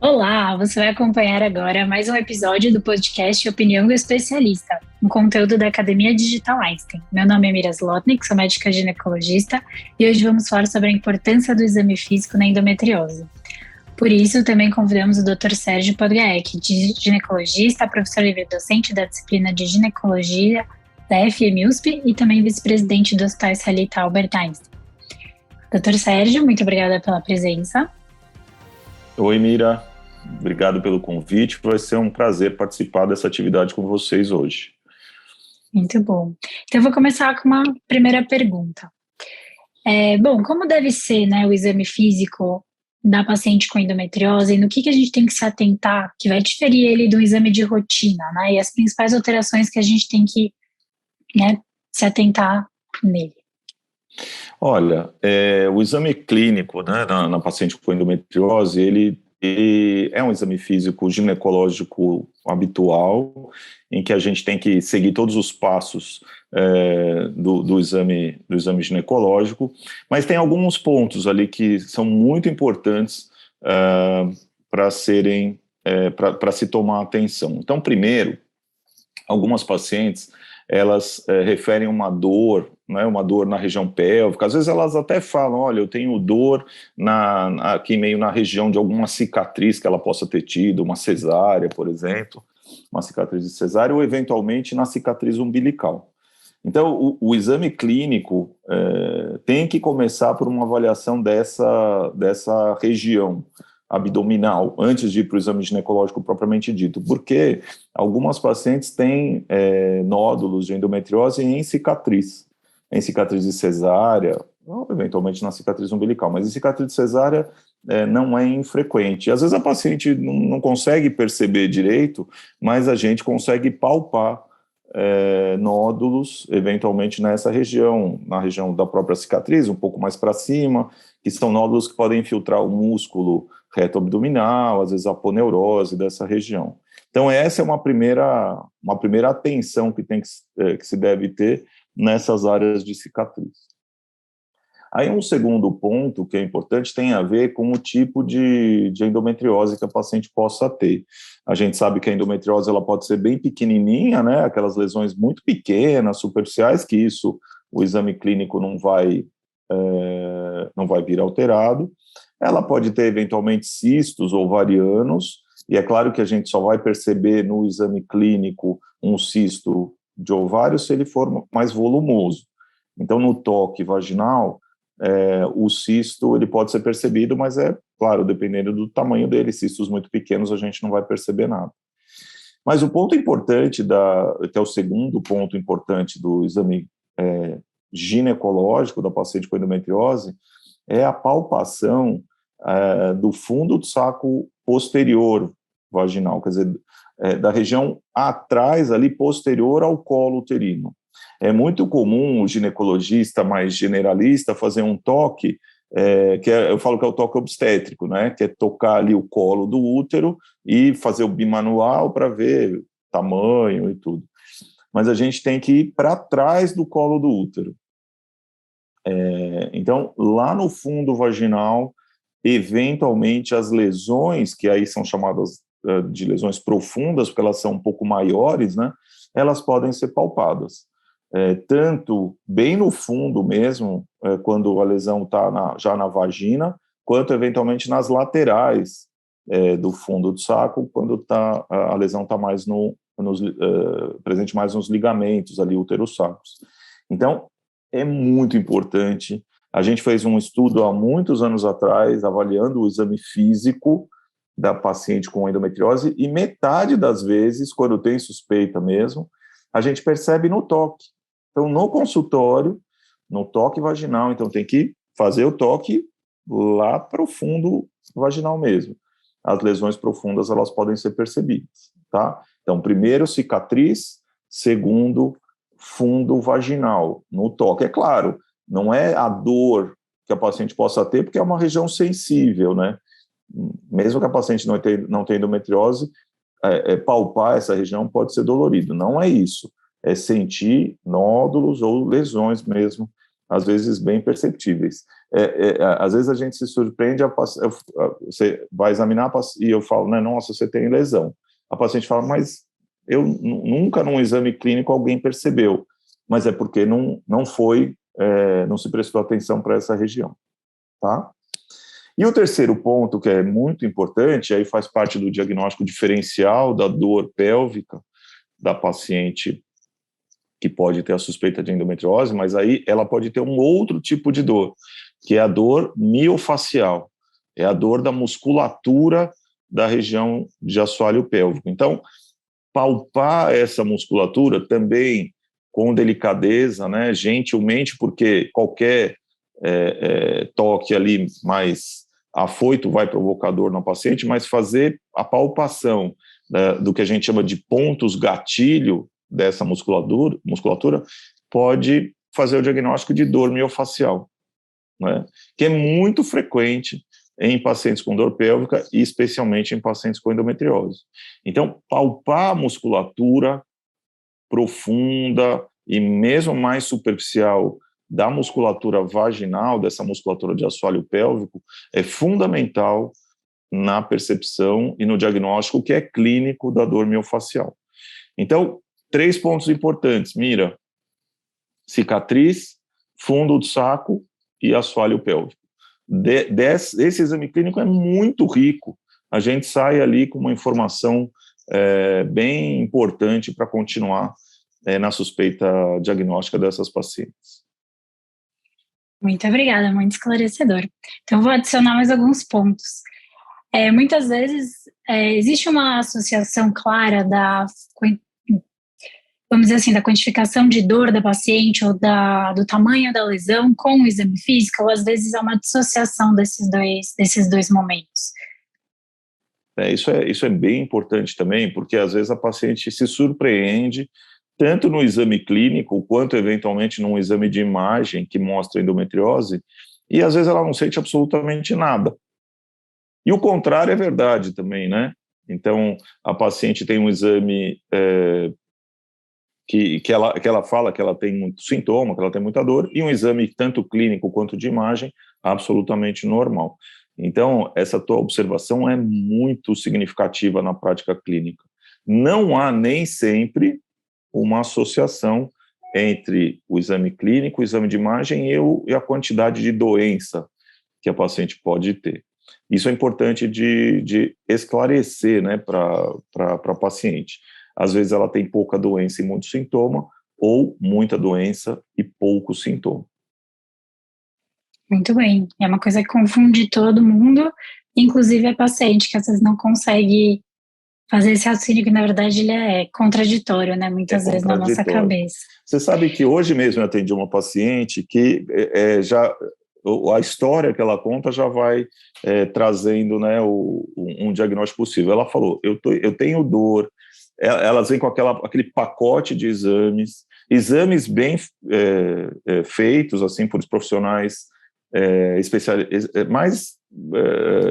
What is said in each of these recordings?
Olá, você vai acompanhar agora mais um episódio do podcast Opinião do Especialista, um conteúdo da Academia Digital Einstein. Meu nome é Mira Zlotnick, sou médica ginecologista e hoje vamos falar sobre a importância do exame físico na endometriose. Por isso, também convidamos o Dr. Sérgio Podgaek, ginecologista, professor livre-docente da disciplina de ginecologia da FMUSP e também vice-presidente do Hospital Israelita Albert Einstein. Dr. Sérgio, muito obrigada pela presença. Oi, Mira. Obrigado pelo convite. Vai ser um prazer participar dessa atividade com vocês hoje. Muito bom. Então, eu vou começar com uma primeira pergunta. Como deve ser, o exame físico da paciente com endometriose e no que a gente tem que se atentar, que vai diferir ele do exame de rotina, e as principais alterações que a gente tem que, se atentar nele? Olha, o exame clínico, na paciente com endometriose, ele é um exame físico ginecológico habitual, em que a gente tem que seguir todos os passos do exame ginecológico, mas tem alguns pontos ali que são muito importantes para se tomar atenção. Então, primeiro, algumas pacientes, elas referem uma dor na região pélvica. Às vezes elas até falam, olha, eu tenho dor aqui meio na região de alguma cicatriz que ela possa ter tido, uma cesárea, por exemplo, uma cicatriz de cesárea, ou eventualmente na cicatriz umbilical. Então, o exame clínico tem que começar por uma avaliação dessa região abdominal, antes de ir para o exame ginecológico propriamente dito, porque algumas pacientes têm nódulos de endometriose em cicatriz de cesárea, ou eventualmente na cicatriz umbilical, mas em cicatriz de cesárea não é infrequente. Às vezes a paciente não consegue perceber direito, mas a gente consegue palpar nódulos, eventualmente nessa região, na região da própria cicatriz, um pouco mais para cima, que são nódulos que podem infiltrar o músculo reto abdominal, às vezes a aponeurose dessa região. Então essa é uma primeira atenção que se deve ter nessas áreas de cicatriz. Aí um segundo ponto que é importante tem a ver com o tipo de endometriose que a paciente possa ter. A gente sabe que a endometriose ela pode ser bem pequenininha, aquelas lesões muito pequenas, superficiais, que isso o exame clínico não vai vir alterado. Ela pode ter eventualmente cistos ovarianos, e é claro que a gente só vai perceber no exame clínico um cisto de ovário se ele for mais volumoso. Então, no toque vaginal, o cisto ele pode ser percebido, mas claro, dependendo do tamanho dele, cistos muito pequenos a gente não vai perceber nada. Mas o ponto importante, que é o segundo ponto importante do exame ginecológico da paciente com endometriose, é a palpação do fundo do saco posterior vaginal, quer dizer, da região atrás, ali, posterior ao colo uterino. É muito comum o ginecologista mais generalista fazer um toque, eu falo que é o toque obstétrico, que é tocar ali o colo do útero e fazer o bimanual para ver tamanho e tudo. Mas a gente tem que ir para trás do colo do útero. Então, lá no fundo vaginal, eventualmente as lesões, que aí são chamadas de lesões profundas, porque elas são um pouco maiores, elas podem ser palpadas. Tanto bem no fundo mesmo, quando a lesão está já na vagina, quanto eventualmente nas laterais do fundo do saco, quando a lesão está mais presente mais nos ligamentos ali, uterossacros. Então, é muito importante. A gente fez um estudo há muitos anos atrás, avaliando o exame físico da paciente com endometriose, e metade das vezes, quando tem suspeita mesmo, a gente percebe no toque. Então, no consultório, no toque vaginal, então tem que fazer o toque lá para o fundo vaginal mesmo. As lesões profundas, elas podem ser percebidas, tá? Então, primeiro, cicatriz, segundo, fundo vaginal, no toque. É claro, não é a dor que a paciente possa ter, porque é uma região sensível, Mesmo que a paciente não tenha endometriose, palpar essa região pode ser dolorido. Não é isso. É sentir nódulos ou lesões mesmo às vezes bem perceptíveis. Às vezes a gente se surpreende, você vai examinar e eu falo, né, nossa, você tem lesão. A paciente fala, mas eu nunca num exame clínico alguém percebeu, mas é porque não se prestou atenção para essa região, tá? E o terceiro ponto, que é muito importante, aí faz parte do diagnóstico diferencial da dor pélvica da paciente que pode ter a suspeita de endometriose, mas aí ela pode ter um outro tipo de dor, que é a dor miofacial, é a dor da musculatura da região de assoalho pélvico. Então, palpar essa musculatura também com delicadeza, né, gentilmente, porque qualquer toque ali mais afoito vai provocar dor no paciente, mas fazer a palpação, né, do que a gente chama de pontos gatilho dessa musculatura pode fazer o diagnóstico de dor miofacial, né, que é muito frequente em pacientes com dor pélvica e especialmente em pacientes com endometriose. Então, palpar a musculatura profunda e mesmo mais superficial da musculatura vaginal, dessa musculatura de assoalho pélvico, é fundamental na percepção e no diagnóstico que é clínico da dor miofacial. Então, 3 pontos importantes, Mira: cicatriz, fundo do saco e assoalho pélvico. Esse exame clínico é muito rico, a gente sai ali com uma informação bem importante para continuar na suspeita diagnóstica dessas pacientes. Muito obrigada, muito esclarecedor. Então, vou adicionar mais alguns pontos. Muitas vezes existe uma associação clara vamos dizer assim, da quantificação de dor da paciente ou do tamanho da lesão com o exame físico, ou às vezes há uma dissociação desses dois momentos. Isso é bem importante também, porque às vezes a paciente se surpreende tanto no exame clínico, quanto eventualmente num exame de imagem que mostra endometriose, e às vezes ela não sente absolutamente nada. E o contrário é verdade também, né? Então, a paciente tem um exame que ela fala que ela tem muito sintoma, que ela tem muita dor, e um exame tanto clínico quanto de imagem absolutamente normal. Então, essa tua observação é muito significativa na prática clínica. Não há nem sempre uma associação entre o exame clínico, o exame de imagem e a quantidade de doença que a paciente pode ter. Isso é importante de esclarecer, né, para a paciente. Às vezes ela tem pouca doença e muito sintoma, ou muita doença e pouco sintoma. Muito bem. É uma coisa que confunde todo mundo, inclusive a paciente, que às vezes não consegue fazer esse raciocínio que, na verdade, ele é contraditório, né? Muitas vezes na nossa cabeça. Você sabe que hoje mesmo eu atendi uma paciente que a história que ela conta já vai trazendo, né, um diagnóstico possível. Ela falou, eu tenho dor. Elas vêm com aquele pacote de exames bem feitos assim por profissionais mais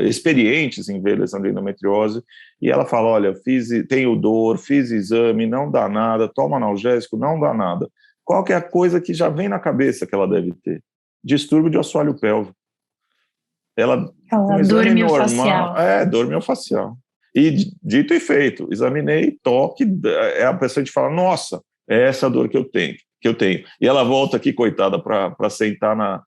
experientes em ver lesão de endometriose, e ela fala, olha, tenho dor, fiz exame, não dá nada, toma analgésico, não dá nada. Qual que é a coisa que já vem na cabeça que ela deve ter? Distúrbio de assoalho pélvico. Ela um exame dor normal, dor miofacial. E dito e feito, examinei, toque, a paciente fala, nossa, é essa dor que eu tenho. E ela volta aqui, coitada, para sentar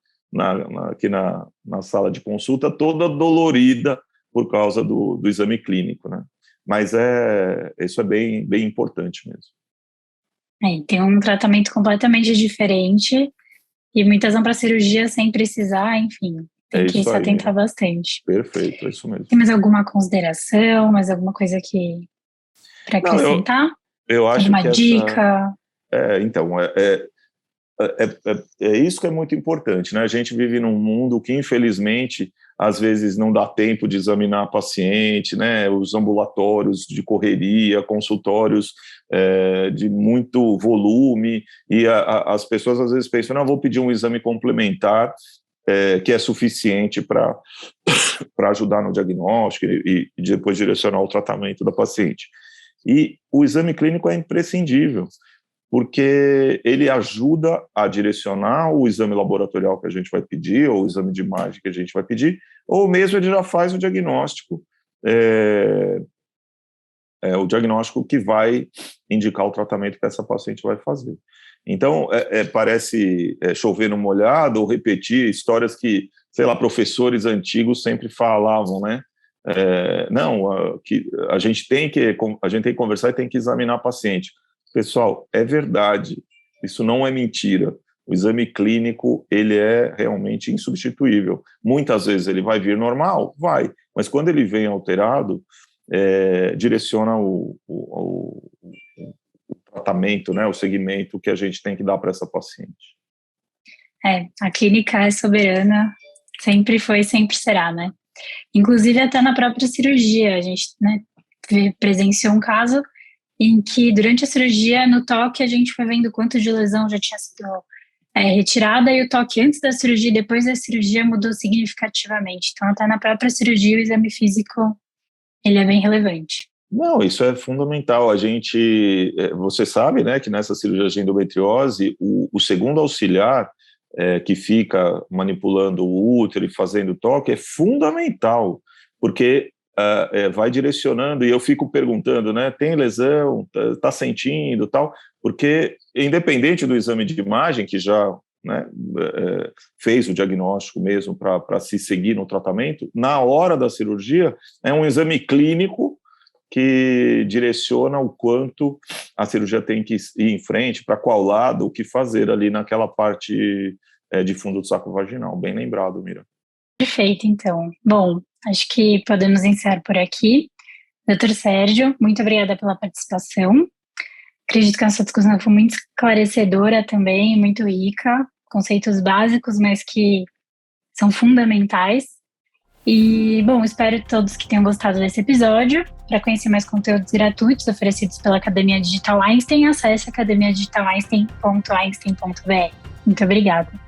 aqui na sala de consulta, toda dolorida por causa do exame clínico, né? Mas isso é bem, bem importante mesmo. Tem um tratamento completamente diferente e muitas vão para cirurgia sem precisar, enfim. Tem que se atentar bastante. Perfeito, é isso mesmo. Tem mais alguma consideração, mais alguma coisa para acrescentar? Eu acho alguma que dica? Então, é isso que é muito importante, né? A gente vive num mundo que, infelizmente, às vezes não dá tempo de examinar a paciente, né? Os ambulatórios de correria, consultórios de muito volume, e as pessoas às vezes pensam, não, vou pedir um exame complementar que é suficiente para ajudar no diagnóstico e depois direcionar o tratamento da paciente. E o exame clínico é imprescindível. porque ele ajuda a direcionar o exame laboratorial que a gente vai pedir, ou o exame de imagem que a gente vai pedir, ou mesmo ele já faz o diagnóstico, o diagnóstico que vai indicar o tratamento que essa paciente vai fazer. Então, parece chover no molhado ou repetir histórias que, sei lá, professores antigos sempre falavam, né? Que a gente tem que conversar e tem que examinar a paciente. Pessoal, é verdade, isso não é mentira. O exame clínico, ele é realmente insubstituível. Muitas vezes ele vai vir normal? Vai, mas quando ele vem alterado, direciona o tratamento, né, o segmento que a gente tem que dar para essa paciente. A clínica é soberana, sempre foi, sempre será, né? Inclusive até na própria cirurgia, a gente, né, presenciou um caso em que durante a cirurgia, no toque, a gente foi vendo quanto de lesão já tinha sido retirada, e o toque antes da cirurgia e depois da cirurgia mudou significativamente. Então, até na própria cirurgia, o exame físico, ele é bem relevante. Não, isso é fundamental. Você sabe, né, que nessa cirurgia de endometriose, o segundo auxiliar, que fica manipulando o útero e fazendo toque, é fundamental, porque vai direcionando, e eu fico perguntando, né, tem lesão, tá sentindo, tal, porque independente do exame de imagem, que já, né, fez o diagnóstico mesmo para se seguir no tratamento, na hora da cirurgia, é um exame clínico que direciona o quanto a cirurgia tem que ir em frente, para qual lado, o que fazer ali naquela parte de fundo do saco vaginal. Bem lembrado, Mira. Perfeito, então. Bom, acho que podemos encerrar por aqui. Dr. Sérgio, muito obrigada pela participação. Acredito que a sua discussão foi muito esclarecedora também, muito rica, conceitos básicos, mas que são fundamentais. E, bom, espero todos que tenham gostado desse episódio. Para conhecer mais conteúdos gratuitos oferecidos pela Academia Digital Einstein, acesse academiadigitaleinstein.einstein.br. Muito obrigada.